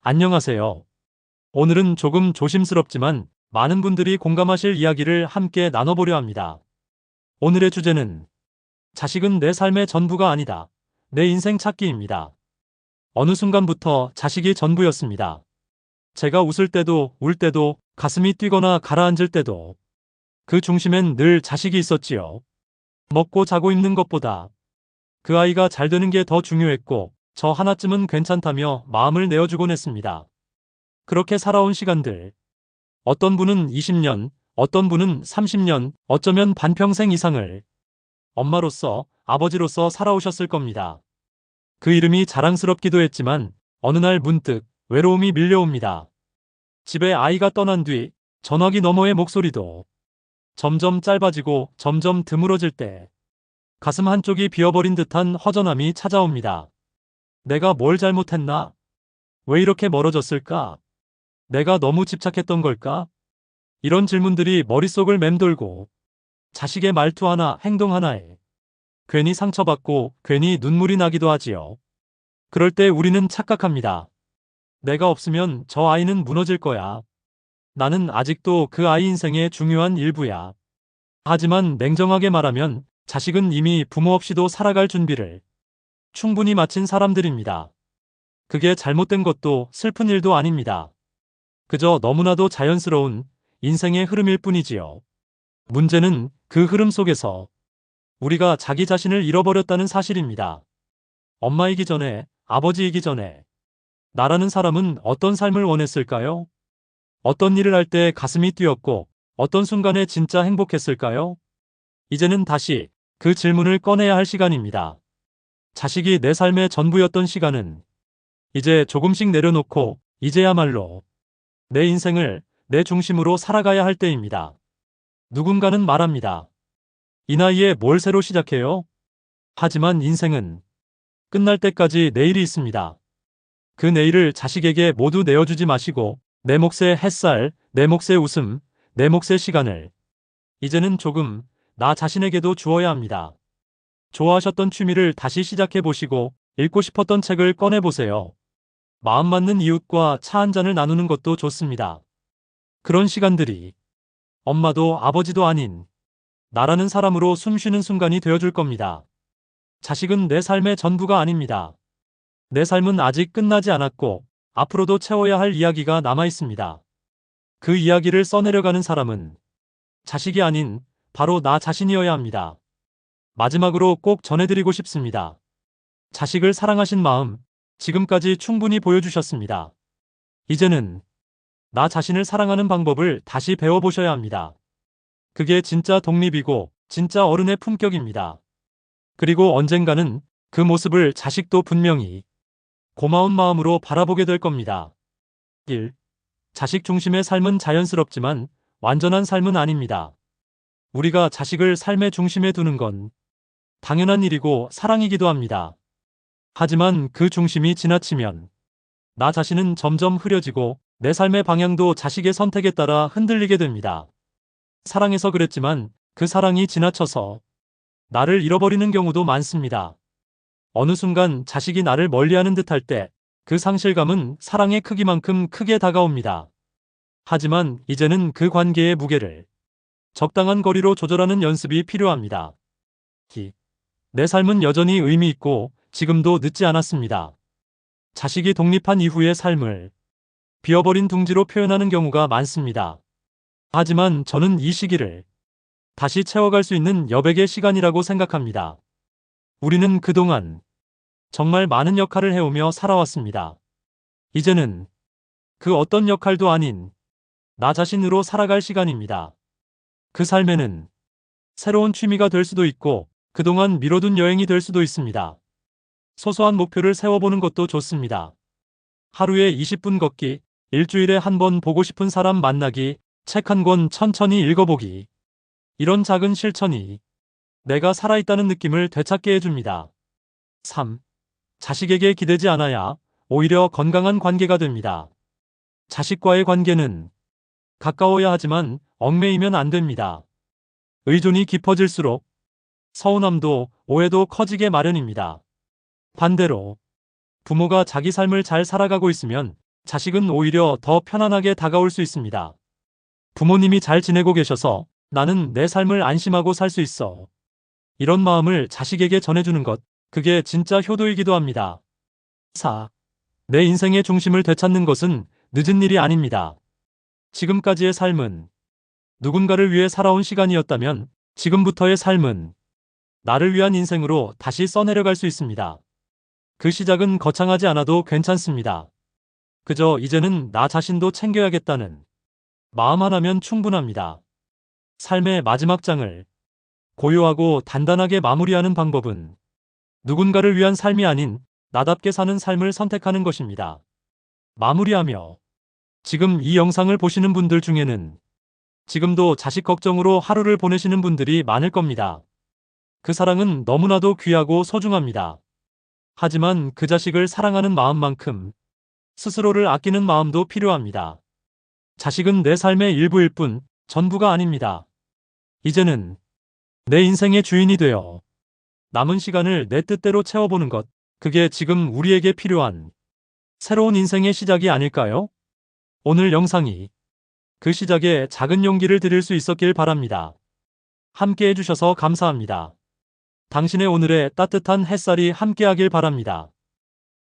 안녕하세요. 오늘은 조금 조심스럽지만 많은 분들이 공감하실 이야기를 함께 나눠보려 합니다. 오늘의 주제는 자식은 내 삶의 전부가 아니다. 내 인생 찾기입니다. 어느 순간부터 자식이 전부였습니다. 제가 웃을 때도 울 때도 가슴이 뛰거나 가라앉을 때도 그 중심엔 늘 자식이 있었지요. 먹고 자고 입는 것보다 그 아이가 잘 되는 게 더 중요했고 저 하나쯤은 괜찮다며 마음을 내어주곤 했습니다. 그렇게 살아온 시간들. 어떤 분은 20년, 어떤 분은 30년, 어쩌면 반평생 이상을 엄마로서, 아버지로서 살아오셨을 겁니다. 그 이름이 자랑스럽기도 했지만 어느 날 문득 외로움이 밀려옵니다. 집에 아이가 떠난 뒤 전화기 너머의 목소리도 점점 짧아지고 점점 드물어질 때 가슴 한쪽이 비어버린 듯한 허전함이 찾아옵니다. 내가 뭘 잘못했나? 왜 이렇게 멀어졌을까? 내가 너무 집착했던 걸까? 이런 질문들이 머릿속을 맴돌고 자식의 말투 하나, 행동 하나에 괜히 상처받고 괜히 눈물이 나기도 하지요. 그럴 때 우리는 착각합니다. 내가 없으면 저 아이는 무너질 거야. 나는 아직도 그 아이 인생의 중요한 일부야. 하지만 냉정하게 말하면 자식은 이미 부모 없이도 살아갈 준비를 충분히 마친 사람들입니다. 그게 잘못된 것도 슬픈 일도 아닙니다. 그저 너무나도 자연스러운 인생의 흐름일 뿐이지요. 문제는 그 흐름 속에서 우리가 자기 자신을 잃어버렸다는 사실입니다. 엄마이기 전에, 아버지이기 전에 나라는 사람은 어떤 삶을 원했을까요? 어떤 일을 할 때 가슴이 뛰었고 어떤 순간에 진짜 행복했을까요? 이제는 다시 그 질문을 꺼내야 할 시간입니다. 자식이 내 삶의 전부였던 시간은 이제 조금씩 내려놓고 이제야말로 내 인생을 내 중심으로 살아가야 할 때입니다. 누군가는 말합니다. 이 나이에 뭘 새로 시작해요? 하지만 인생은 끝날 때까지 내일이 있습니다. 그 내일을 자식에게 모두 내어주지 마시고 내 몫의 햇살, 내 몫의 웃음, 내 몫의 시간을 이제는 조금 나 자신에게도 주어야 합니다. 좋아하셨던 취미를 다시 시작해 보시고 읽고 싶었던 책을 꺼내 보세요. 마음 맞는 이웃과 차 한 잔을 나누는 것도 좋습니다. 그런 시간들이 엄마도 아버지도 아닌 나라는 사람으로 숨쉬는 순간이 되어줄 겁니다. 자식은 내 삶의 전부가 아닙니다. 내 삶은 아직 끝나지 않았고 앞으로도 채워야 할 이야기가 남아 있습니다. 그 이야기를 써내려가는 사람은 자식이 아닌 바로 나 자신이어야 합니다. 마지막으로 꼭 전해드리고 싶습니다. 자식을 사랑하신 마음 지금까지 충분히 보여주셨습니다. 이제는 나 자신을 사랑하는 방법을 다시 배워보셔야 합니다. 그게 진짜 독립이고 진짜 어른의 품격입니다. 그리고 언젠가는 그 모습을 자식도 분명히 고마운 마음으로 바라보게 될 겁니다. 1. 자식 중심의 삶은 자연스럽지만 완전한 삶은 아닙니다. 우리가 자식을 삶의 중심에 두는 건 당연한 일이고 사랑이기도 합니다. 하지만 그 중심이 지나치면 나 자신은 점점 흐려지고 내 삶의 방향도 자식의 선택에 따라 흔들리게 됩니다. 사랑해서 그랬지만 그 사랑이 지나쳐서 나를 잃어버리는 경우도 많습니다. 어느 순간 자식이 나를 멀리하는 듯할 때 그 상실감은 사랑의 크기만큼 크게 다가옵니다. 하지만 이제는 그 관계의 무게를 적당한 거리로 조절하는 연습이 필요합니다. 내 삶은 여전히 의미 있고 지금도 늦지 않았습니다. 자식이 독립한 이후의 삶을 비어버린 둥지로 표현하는 경우가 많습니다. 하지만 저는 이 시기를 다시 채워갈 수 있는 여백의 시간이라고 생각합니다. 우리는 그동안 정말 많은 역할을 해오며 살아왔습니다. 이제는 그 어떤 역할도 아닌 나 자신으로 살아갈 시간입니다. 그 삶에는 새로운 취미가 될 수도 있고 그동안 미뤄둔 여행이 될 수도 있습니다. 소소한 목표를 세워보는 것도 좋습니다. 하루에 20분 걷기, 일주일에 한 번 보고 싶은 사람 만나기, 책 한 권 천천히 읽어보기. 이런 작은 실천이 내가 살아있다는 느낌을 되찾게 해줍니다. 3. 자식에게 기대지 않아야 오히려 건강한 관계가 됩니다. 자식과의 관계는 가까워야 하지만 얽매이면 안 됩니다. 의존이 깊어질수록 서운함도 오해도 커지게 마련입니다. 반대로 부모가 자기 삶을 잘 살아가고 있으면 자식은 오히려 더 편안하게 다가올 수 있습니다. 부모님이 잘 지내고 계셔서 나는 내 삶을 안심하고 살 수 있어. 이런 마음을 자식에게 전해주는 것, 그게 진짜 효도이기도 합니다. 4. 내 인생의 중심을 되찾는 것은 늦은 일이 아닙니다. 지금까지의 삶은 누군가를 위해 살아온 시간이었다면 지금부터의 삶은 나를 위한 인생으로 다시 써내려갈 수 있습니다. 그 시작은 거창하지 않아도 괜찮습니다. 그저 이제는 나 자신도 챙겨야겠다는 마음 하나면 충분합니다. 삶의 마지막 장을 고요하고 단단하게 마무리하는 방법은 누군가를 위한 삶이 아닌 나답게 사는 삶을 선택하는 것입니다. 마무리하며 지금 이 영상을 보시는 분들 중에는 지금도 자식 걱정으로 하루를 보내시는 분들이 많을 겁니다. 그 사랑은 너무나도 귀하고 소중합니다. 하지만 그 자식을 사랑하는 마음만큼 스스로를 아끼는 마음도 필요합니다. 자식은 내 삶의 일부일 뿐 전부가 아닙니다. 이제는 내 인생의 주인이 되어 남은 시간을 내 뜻대로 채워보는 것, 그게 지금 우리에게 필요한 새로운 인생의 시작이 아닐까요? 오늘 영상이 그 시작에 작은 용기를 드릴 수 있었길 바랍니다. 함께 해주셔서 감사합니다. 당신의 오늘의 따뜻한 햇살이 함께하길 바랍니다.